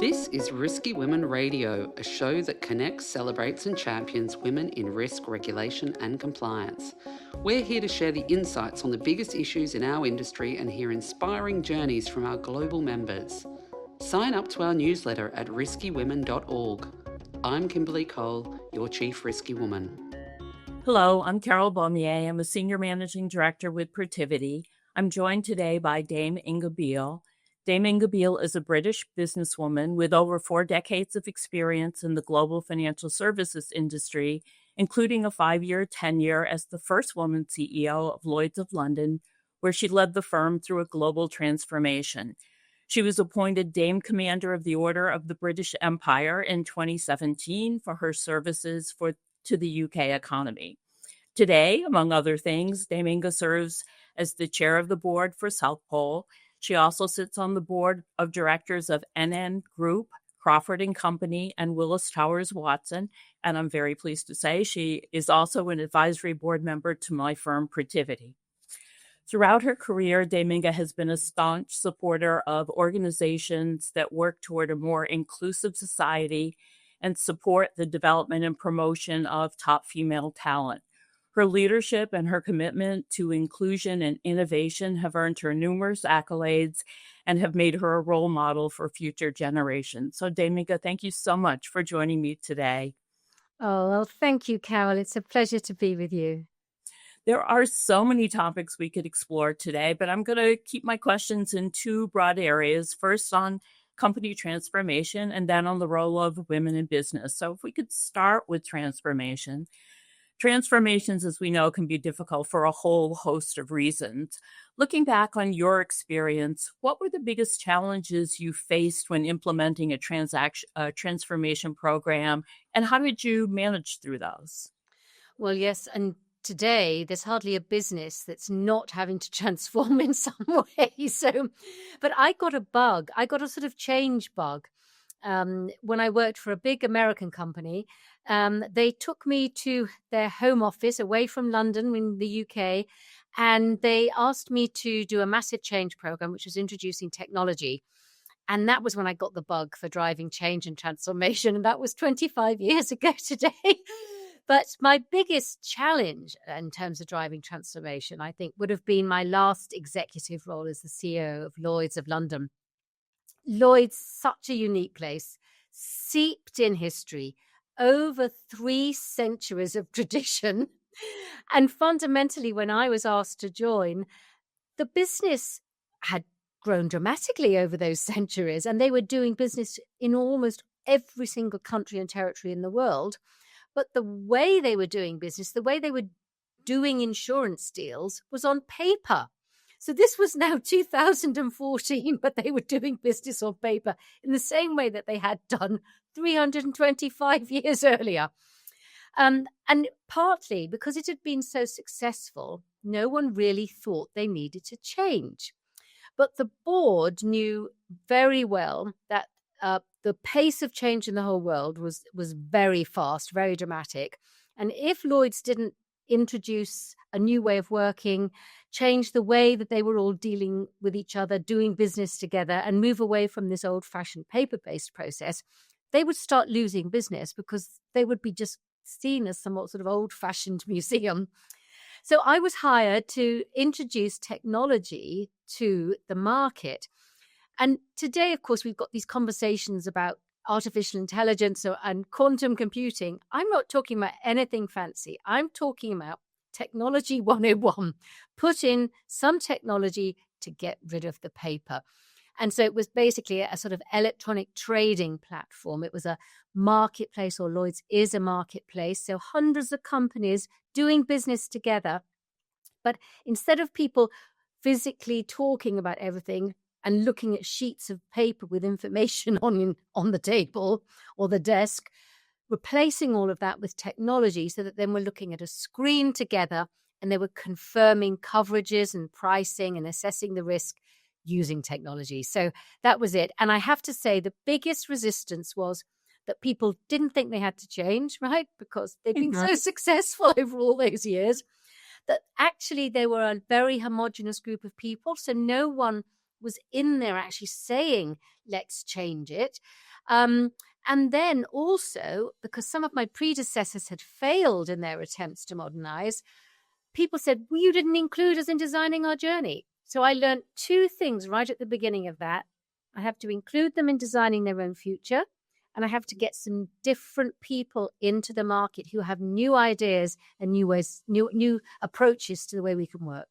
This is Risky Women Radio, a show that connects, celebrates, and champions women in risk, regulation, and compliance. We're here to share the insights on the biggest issues in our industry and hear inspiring journeys from our global members. Sign up to our newsletter at riskywomen.org. I'm Kimberly Cole, your Chief Risky Woman. Hello, I'm Carol Beaumier. I'm a Senior Managing Director with Protiviti. I'm joined today by Dame Inga Beale. Dame Inga Beale is a British businesswoman with over 4 decades of experience in the global financial services industry, including a 5-year tenure as the first woman CEO of Lloyd's of London, where she led the firm through a global transformation. She was appointed Dame Commander of the Order of the British Empire in 2017 for her services to the UK economy. Today, among other things, Dame Inga serves as the chair of the board for South Pole. She also sits on the board of directors of NN Group, Crawford & Company, and Willis Towers Watson. And I'm very pleased to say she is also an advisory board member to my firm, Protiviti. Throughout her career, Dame Inga has been a staunch supporter of organizations that work toward a more inclusive society and support the development and promotion of top female talent. Her leadership and her commitment to inclusion and innovation have earned her numerous accolades and have made her a role model for future generations. So, Dame Inga, thank you so much for joining me today. Oh, well, thank you, Carol. It's a pleasure to be with you. There are so many topics we could explore today, but I'm going to keep my questions in 2 broad areas. First, on company transformation, and then on the role of women in business. So if we could start with transformation. Transformations, as we know, can be difficult for a whole host of reasons. Looking back on your experience, what were the biggest challenges you faced when implementing a transformation program, and how did you manage through those? Well, yes, and today there's hardly a business that's not having to transform in some way. But I got a bug. I got a sort of change bug. When I worked for a big American company, they took me to their home office away from London in the UK, and they asked me to do a massive change program, which was introducing technology. And that was when I got the bug for driving change and transformation. And that was 25 years ago today. But my biggest challenge in terms of driving transformation, I think, would have been my last executive role as the CEO of Lloyd's of London. Lloyd's, such a unique place, steeped in history, over 3 centuries of tradition. And fundamentally, when I was asked to join, the business had grown dramatically over those centuries, and they were doing business in almost every single country and territory in the world. But the way they were doing business, the way they were doing insurance deals was on paper. So this was now 2014, but they were doing business on paper in the same way that they had done 325 years earlier. And partly because it had been so successful, no one really thought they needed to change. But the board knew very well that the pace of change in the whole world was very fast, very dramatic. And if Lloyd's didn't introduce a new way of working, change the way that they were all dealing with each other, doing business together, and move away from this old-fashioned paper-based process, they would start losing business because they would be just seen as somewhat sort of old-fashioned museum. So I was hired to introduce technology to the market. And today, of course, we've got these conversations about artificial intelligence and quantum computing. I'm not talking about anything fancy. I'm talking about technology 101. Put in some technology to get rid of the paper. And so it was basically a sort of electronic trading platform. It was a marketplace, or Lloyd's is a marketplace. So hundreds of companies doing business together. But instead of people physically talking about everything and looking at sheets of paper with information on the table or the desk, replacing all of that with technology so that then we're looking at a screen together and they were confirming coverages and pricing and assessing the risk using technology. So that was it. And I have to say the biggest resistance was that people didn't think they had to change, right? Because they've been so successful over all those years that actually they were a very homogenous group of people. So no one was in there actually saying, let's change it. And then also, because some of my predecessors had failed in their attempts to modernize, people said, well, you didn't include us in designing our journey. So I learned two things right at the beginning of that. I have to include them in designing their own future, and I have to get some different people into the market who have new ideas and new ways, new approaches to the way we can work.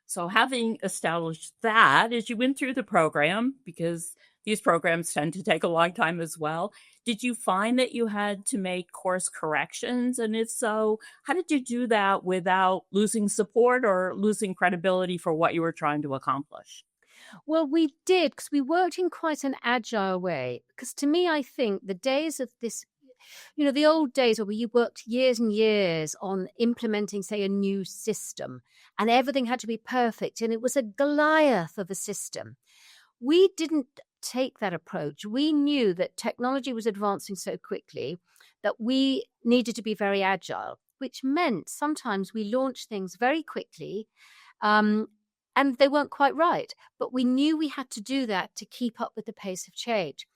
So having established that, as you went through the program, because these programs tend to take a long time as well, did you find that you had to make course corrections? And if so, how did you do that without losing support or losing credibility for what you were trying to accomplish? Well, we did, because we worked in quite an agile way. Because to me, I think the days of this, the old days where you worked years and years on implementing, say, a new system, and everything had to be perfect, and it was a Goliath of a system. We didn't take that approach. We knew that technology was advancing so quickly that we needed to be very agile, which meant sometimes we launched things very quickly, and they weren't quite right. But we knew we had to do that to keep up with the pace of change.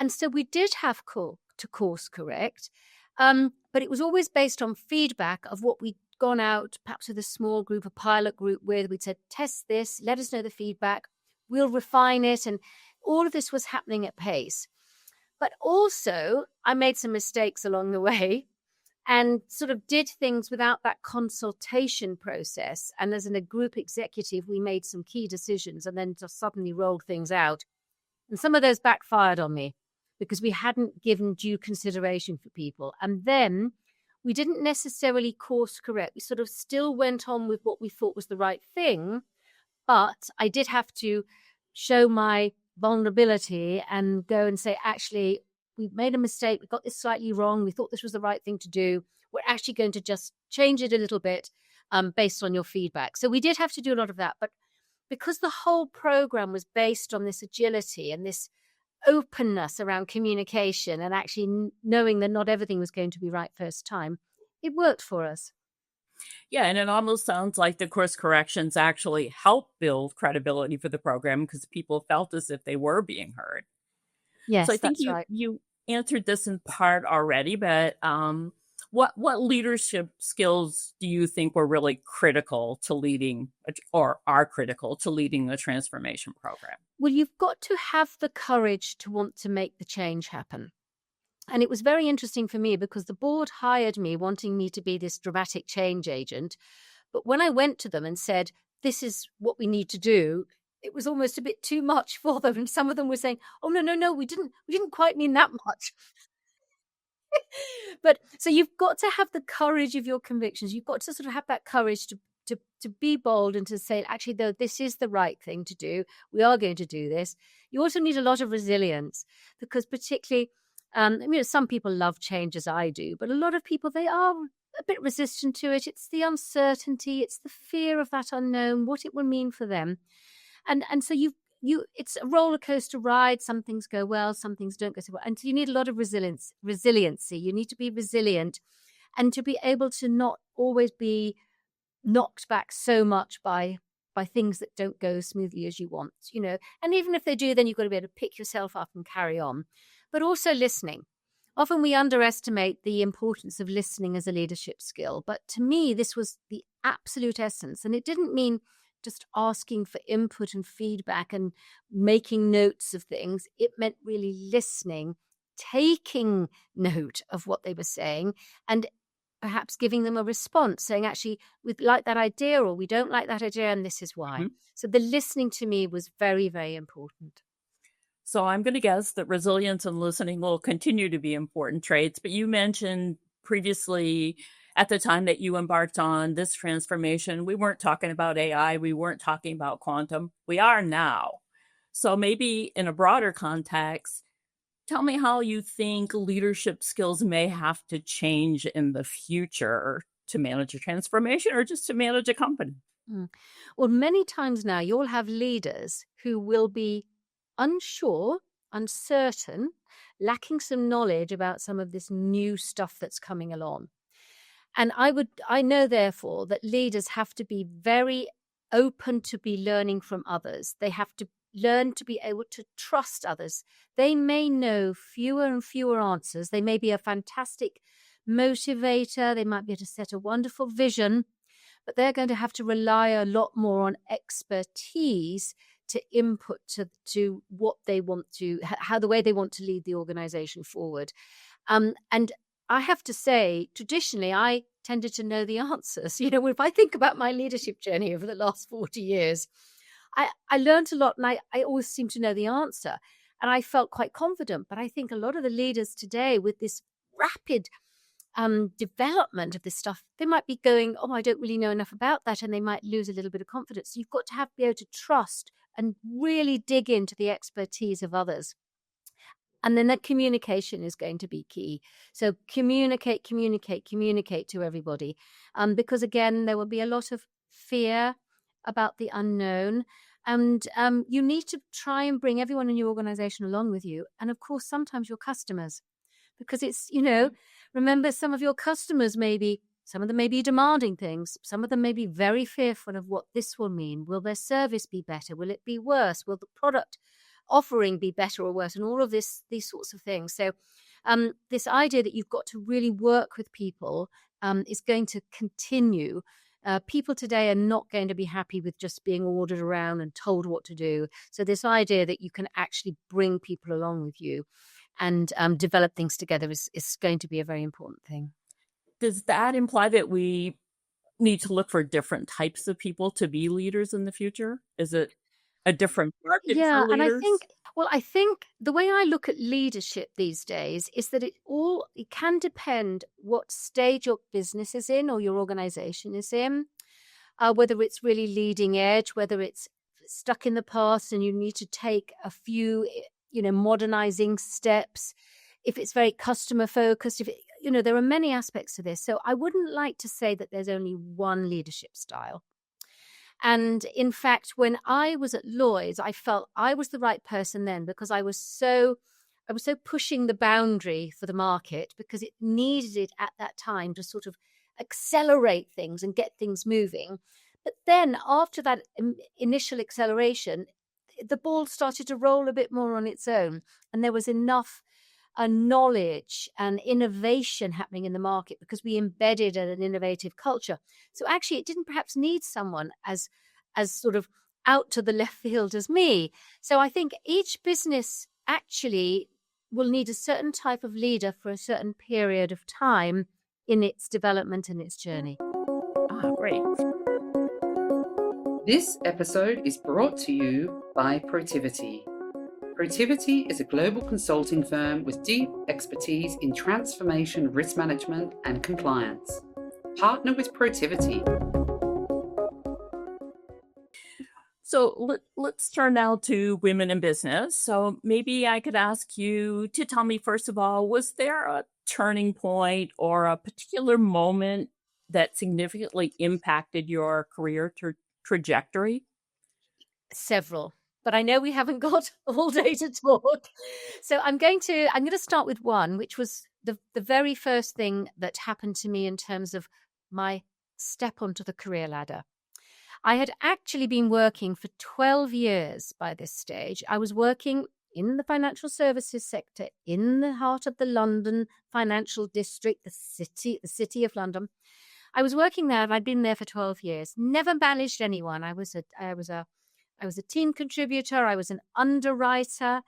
And so we did have to course correct, but it was always based on feedback of what we'd gone out, perhaps with a small group, a pilot group with. We'd said, test this, let us know the feedback, we'll refine it. And all of this was happening at pace. But also, I made some mistakes along the way and sort of did things without that consultation process. And as a group executive, we made some key decisions and then just suddenly rolled things out. And some of those backfired on me because we hadn't given due consideration for people. And then we didn't necessarily course correct. We sort of still went on with what we thought was the right thing. But I did have to show my vulnerability and go and say, actually, we made a mistake. We got this slightly wrong. We thought this was the right thing to do. We're actually going to just change it a little bit based on your feedback. So we did have to do a lot of that. But because the whole program was based on this agility and this openness around communication and actually knowing that not everything was going to be right first time, it worked for us. Yeah, and it almost sounds like the course corrections actually helped build credibility for the program because people felt as if they were being heard. Yes, So I think that's right. you answered this in part already, but what leadership skills do you think were really critical to leading or are critical to leading a transformation program? Well, you've got to have the courage to want to make the change happen. And it was very interesting for me because the board hired me wanting me to be this dramatic change agent. But when I went to them and said, this is what we need to do, it was almost a bit too much for them. And some of them were saying, oh, no, we didn't quite mean that much. But so you've got to have the courage of your convictions. You've got to sort of have that courage to be bold and to say, actually, though, this is the right thing to do. We are going to do this. You also need a lot of resilience because particularly, some people love change as I do, but a lot of people, they are a bit resistant to it. It's the uncertainty. It's the fear of that unknown, what it will mean for them. And so it's a roller coaster ride. Some things go well, some things don't go so well. And so you need a lot of resiliency. You need to be resilient and to be able to not always be knocked back so much by things that don't go as smoothly as you want, And even if they do, then you've got to be able to pick yourself up and carry on. But also listening. Often we underestimate the importance of listening as a leadership skill. But to me, this was the absolute essence. And it didn't mean just asking for input and feedback and making notes of things. It meant really listening, taking note of what they were saying, and perhaps giving them a response, saying, actually, we like that idea or we don't like that idea, and this is why. Mm-hmm. So the listening to me was very, very important. So I'm going to guess that resilience and listening will continue to be important traits, but you mentioned previously at the time that you embarked on this transformation, we weren't talking about AI, we weren't talking about quantum. We are now. So maybe in a broader context, tell me how you think leadership skills may have to change in the future to manage a transformation or just to manage a company. Well, many times now you'll have leaders who will be unsure, uncertain, lacking some knowledge about some of this new stuff that's coming along. And I know, therefore, that leaders have to be very open to be learning from others. They have to learn to be able to trust others. They may know fewer and fewer answers. They may be a fantastic motivator. They might be able to set a wonderful vision, but they're going to have to rely a lot more on expertise to input to what they want to, how the way they want to lead the organization forward. And I have to say, traditionally, I tended to know the answers. You know, if I think about my leadership journey over the last 40 years, I learned a lot, and I always seemed to know the answer. And I felt quite confident. But I think a lot of the leaders today, with this rapid development of this stuff, they might be going, oh, I don't really know enough about that, and they might lose a little bit of confidence. So you've got to be able to trust and really dig into the expertise of others. And then that communication is going to be key. So communicate to everybody. Because again, there will be a lot of fear about the unknown. And you need to try and bring everyone in your organization along with you. And of course, sometimes your customers. Because it's, you know, remember, some of your customers some of them may be demanding things. Some of them may be very fearful of what this will mean. Will their service be better? Will it be worse? Will the product offering be better or worse? And all of these sorts of things. So this idea that you've got to really work with people is going to continue. People today are not going to be happy with just being ordered around and told what to do. So this idea that you can actually bring people along with you and develop things together is going to be a very important thing. Does that imply that we need to look for different types of people to be leaders in the future? Is it a different market for leaders? And I think the way I look at leadership these days is that it can depend what stage your business is in or your organization is in, whether it's really leading edge, whether it's stuck in the past and you need to take a few, modernizing steps, if it's very customer focused, there are many aspects to this. So I wouldn't like to say that there's only one leadership style. And in fact, when I was at Lloyd's, I felt I was the right person then because I was so pushing the boundary for the market because it needed it at that time to sort of accelerate things and get things moving. But then after that initial acceleration, the ball started to roll a bit more on its own. And there was enough knowledge and innovation happening in the market because we embedded an innovative culture. So actually, it didn't perhaps need someone as sort of out to the left field as me. So I think each business actually will need a certain type of leader for a certain period of time in its development and its journey. Great. This episode is brought to you by Protivity. Protivity is a global consulting firm with deep expertise in transformation, risk management, and compliance. Partner with Protivity. So let's turn now to women in business. So maybe I could ask you to tell me, first of all, was there a turning point or a particular moment that significantly impacted your career trajectory? Several. But I know we haven't got all day to talk. So I'm going to start with one, which was the very first thing that happened to me in terms of my step onto the career ladder. I had actually been working for 12 years by this stage. I was working in the financial services sector in the heart of the London financial district, the city of London. I was working there and I'd been there for 12 years. Never managed anyone. I was a team contributor. I was an underwriter.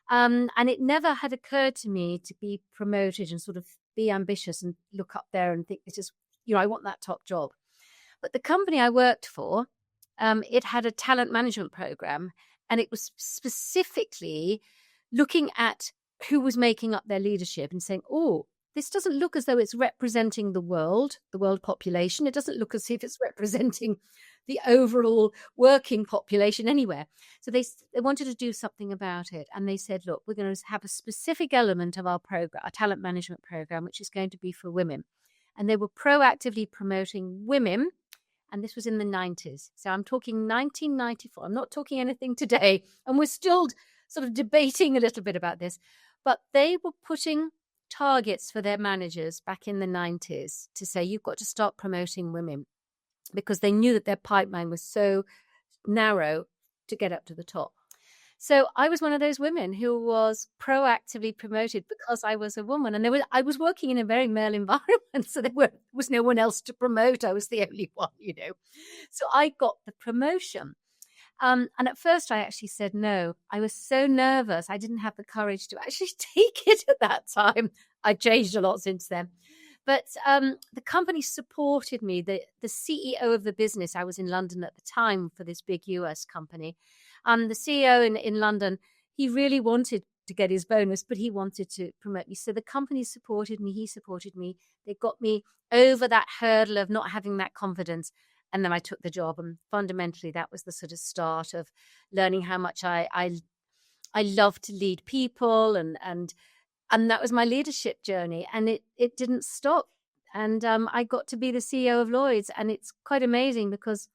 And it never had occurred to me to be promoted and sort of be ambitious and look up there and think, I want that top job. But the company I worked for, it had a talent management program, and it was specifically looking at who was making up their leadership and saying, oh, this doesn't look as though it's representing the world population. It doesn't look as if it's representing the overall working population anywhere. So they wanted to do something about it. And they said, look, we're going to have a specific element of our program, a talent management program, which is going to be for women. And they were proactively promoting women. And this was in the 90s. So I'm talking 1994. I'm not talking anything today. And we're still sort of debating a little bit about this. But they were putting targets for their managers back in the 90s to say, you've got to start promoting women. because they knew that their pipeline was so narrow to get up to the top. So I was one of those women who was proactively promoted because I was a woman, and I was working in a very male environment, so there was no one else to promote. I was the only one, So I got the promotion. And at first I actually said no. I was so nervous. I didn't have the courage to actually take it at that time. I changed a lot since then. But the company supported me. The CEO of the business, I was in London at the time for this big US company. The CEO in London, he really wanted to get his bonus, but he wanted to promote me. So the company supported me. He supported me. They got me over that hurdle of not having that confidence. And then I took the job. And fundamentally, that was the sort of start of learning how much I love to lead people. And that was my leadership journey. And it didn't stop. And I got to be the CEO of Lloyd's. And it's quite amazing because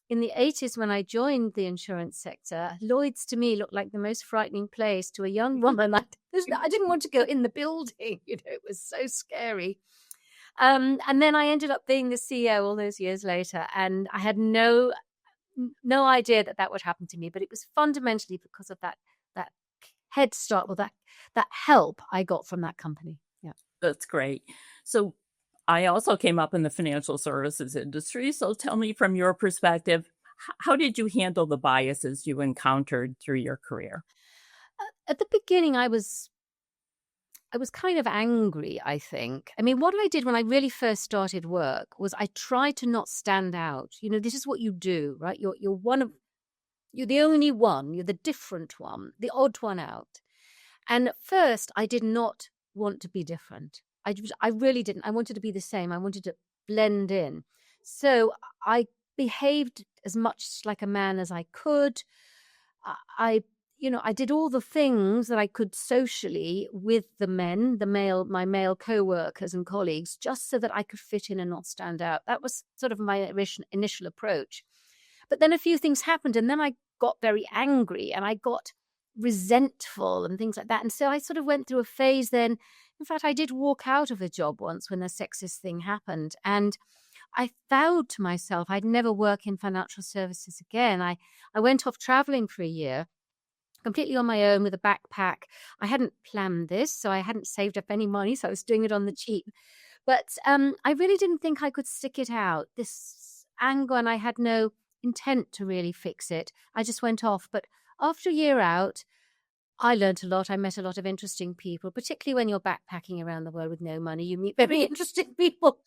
in the 80s, when I joined the insurance sector, Lloyd's to me looked like the most frightening place to a young woman. I didn't want to go in the building. It was so scary. And then I ended up being the CEO all those years later. And I had no idea that would happen to me. But it was fundamentally because of that head start, or that help I got from that company. Yeah, that's great. So I also came up in the financial services industry. So tell me, from your perspective, how did you handle the biases you encountered through your career? At the beginning, I was kind of angry, I think. I mean, what I did when I really first started work was I tried to not stand out. This is what you do, right? You're the only one, you're the different one, the odd one out. And at first, I did not want to be different. I really didn't. I wanted to be the same. I wanted to blend in. So I behaved as much like a man as I could. I did all the things that I could socially with my male co-workers and colleagues, just so that I could fit in and not stand out. That was sort of my initial approach. But then a few things happened, and then I got very angry and I got resentful and things like that. And so I sort of went through a phase then. In fact, I did walk out of a job once when a sexist thing happened. And I vowed to myself I'd never work in financial services again. I went off traveling for a year, completely on my own with a backpack. I hadn't planned this, so I hadn't saved up any money, so I was doing it on the cheap. But I really didn't think I could stick it out, this anger, and I had no intent to really fix it. I just went off. But after a year out, I learned a lot. I met a lot of interesting people, particularly when you're backpacking around the world with no money. You meet very interesting people.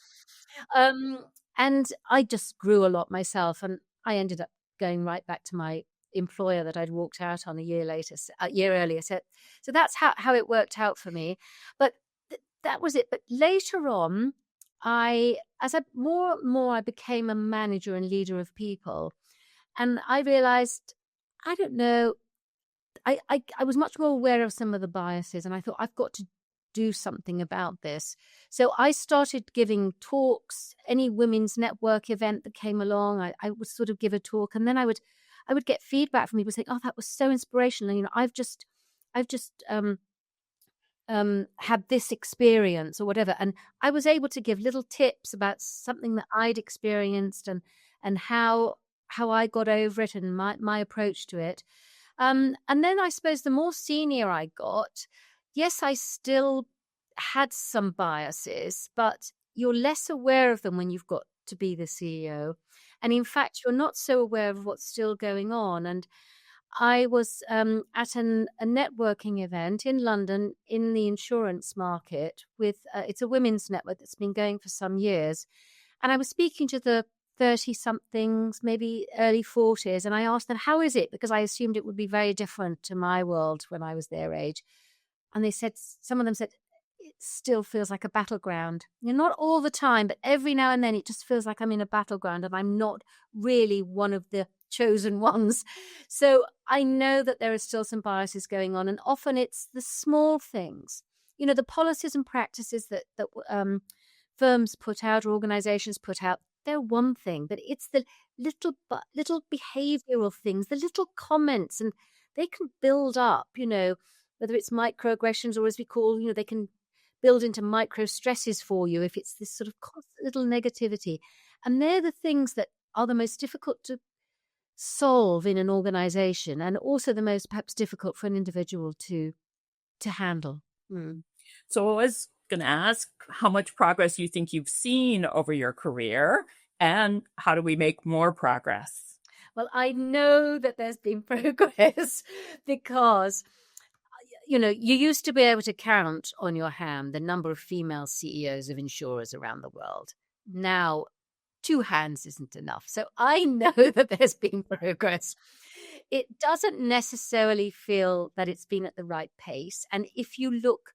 And I just grew a lot myself. And I ended up going right back to my employer that I'd walked out on a year earlier. So that's how it worked out for me. But that was it. But later on, more and more, I became a manager and leader of people. And I realized, I don't know, I was much more aware of some of the biases, and I thought, I've got to do something about this. So I started giving talks. Any women's network event that came along, I would sort of give a talk, and then I would get feedback from people saying, "Oh, that was so inspirational. I've just had this experience," or whatever. And I was able to give little tips about something that I'd experienced and how I got over it and my approach to it. And then I suppose the more senior I got, yes, I still had some biases, but you're less aware of them when you've got to be the CEO. And in fact, you're not so aware of what's still going on. And I was at a networking event in London in the insurance market with, it's a women's network that's been going for some years. And I was speaking to the 30-somethings, maybe early 40s. And I asked them, how is it? Because I assumed it would be very different to my world when I was their age. And they said, some of them said, it still feels like a battleground. Not all the time, but every now and then it just feels like I'm in a battleground and I'm not really one of the chosen ones. So I know that there are still some biases going on. And often it's the small things, the policies and practices that firms put out or organizations put out. They're one thing, but it's the little behavioral things, the little comments, and they can build up, whether it's microaggressions or, as we call, they can build into micro stresses for you if it's this sort of little negativity. And they're the things that are the most difficult to solve in an organization, and also the most perhaps difficult for an individual to handle. So I was going to ask how much progress you think you've seen over your career, and how do we make more progress? Well, I know that there's been progress because, you used to be able to count on your hand the number of female CEOs of insurers around the world. Now, 2 hands isn't enough. So I know that there's been progress. It doesn't necessarily feel that it's been at the right pace. And if you look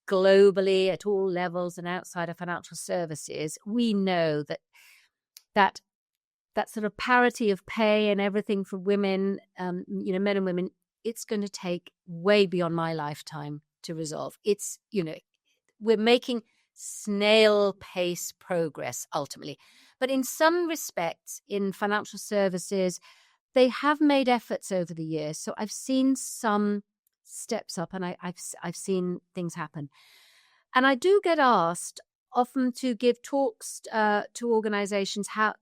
globally at all levels and outside of financial services, we know that sort of parity of pay and everything for women, men and women, it's going to take way beyond my lifetime to resolve. It's, we're making snail pace progress ultimately. But in some respects, in financial services, they have made efforts over the years. So I've seen some steps up, and I've seen things happen. And I do get asked often to give talks to organizations, how,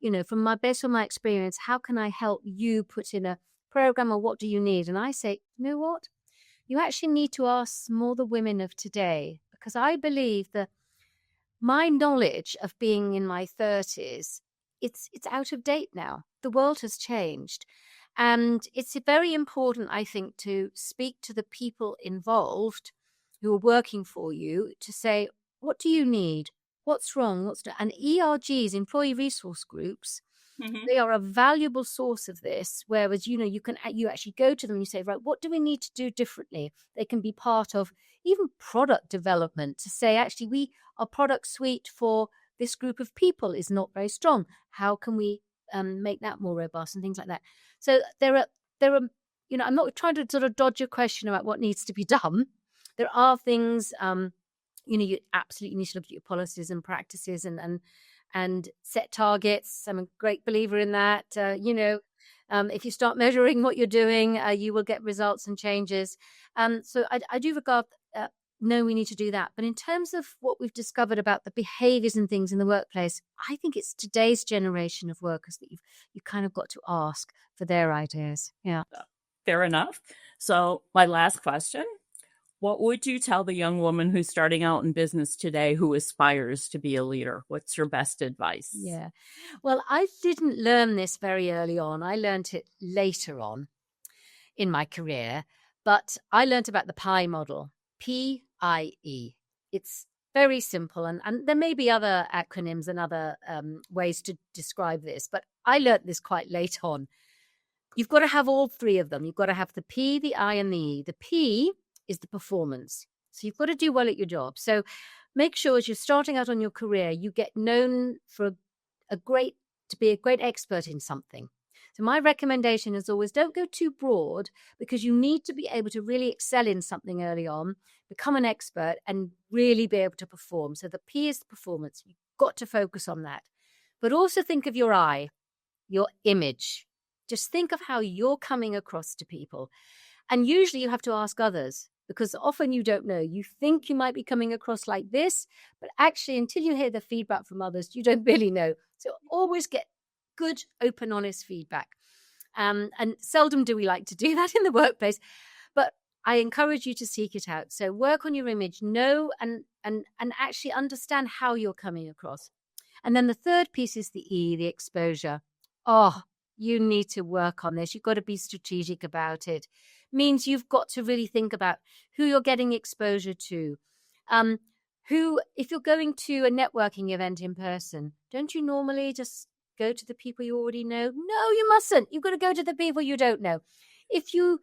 based on my experience, how can I help you put in a program, or what do you need? And I say, you know what? You actually need to ask more the women of today, because I believe that my knowledge of being in my 30s, it's out of date now. The world has changed. And it's very important, I think, to speak to the people involved who are working for you to say, what do you need? What's wrong? And ERGs, employee resource groups, they are a valuable source of this. Whereas, you actually go to them and you say, right, what do we need to do differently? They can be part of even product development to say, actually, our product suite for this group of people is not very strong. How can we make that more robust, and things like that? So there are, I'm not trying to sort of dodge your question about what needs to be done. There are things, you absolutely need to look at your policies and practices and set targets. I'm a great believer in that. If you start measuring what you're doing, you will get results and changes. So I do regard, no, we need to do that. But in terms of what we've discovered about the behaviors and things in the workplace, I think it's today's generation of workers that you've kind of got to ask for their ideas. Yeah. Fair enough. So my last question, what would you tell the young woman who's starting out in business today who aspires to be a leader? What's your best advice? Yeah. Well, I didn't learn this very early on. I learned it later on in my career, but I learned about the PIE model, PIE. It's very simple, and there may be other acronyms and other ways to describe this, but I learned this quite late on. You've got to have all 3 of them. You've got to have the P, the I, and the E. The P is the performance. So you've got to do well at your job. So make sure as you're starting out on your career, you get known for to be a great expert in something. So my recommendation is always don't go too broad, because you need to be able to really excel in something early on, become an expert, and really be able to perform. So the P is the performance. You've got to focus on that. But also think of your I, your image. Just think of how you're coming across to people. And usually you have to ask others, because often you don't know. You think you might be coming across like this, but actually until you hear the feedback from others, you don't really know. So always get good, open, honest feedback. And seldom do we like to do that in the workplace, but I encourage you to seek it out. So work on your image, know and actually understand how you're coming across. And then the third piece is the E, the exposure. Oh, you need to work on this. You've got to be strategic about it. Means you've got to really think about who you're getting exposure to. If you're going to a networking event in person, don't you normally just go to the people you already know? No, you mustn't. You've got to go to the people you don't know. If you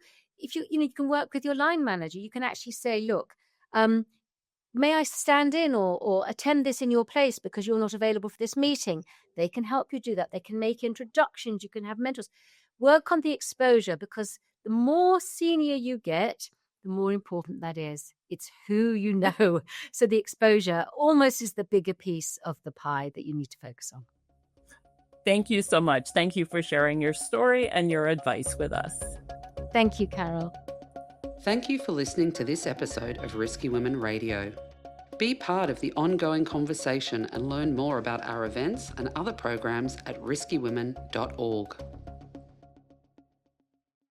can work with your line manager, you can actually say, look, may I stand in or attend this in your place because you're not available for this meeting? They can help you do that. They can make introductions. You can have mentors. Work on the exposure, because the more senior you get, the more important that is. It's who you know. So the exposure almost is the bigger piece of the pie that you need to focus on. Thank you so much. Thank you for sharing your story and your advice with us. Thank you, Carol. Thank you for listening to this episode of Risky Women Radio. Be part of the ongoing conversation and learn more about our events and other programs at riskywomen.org.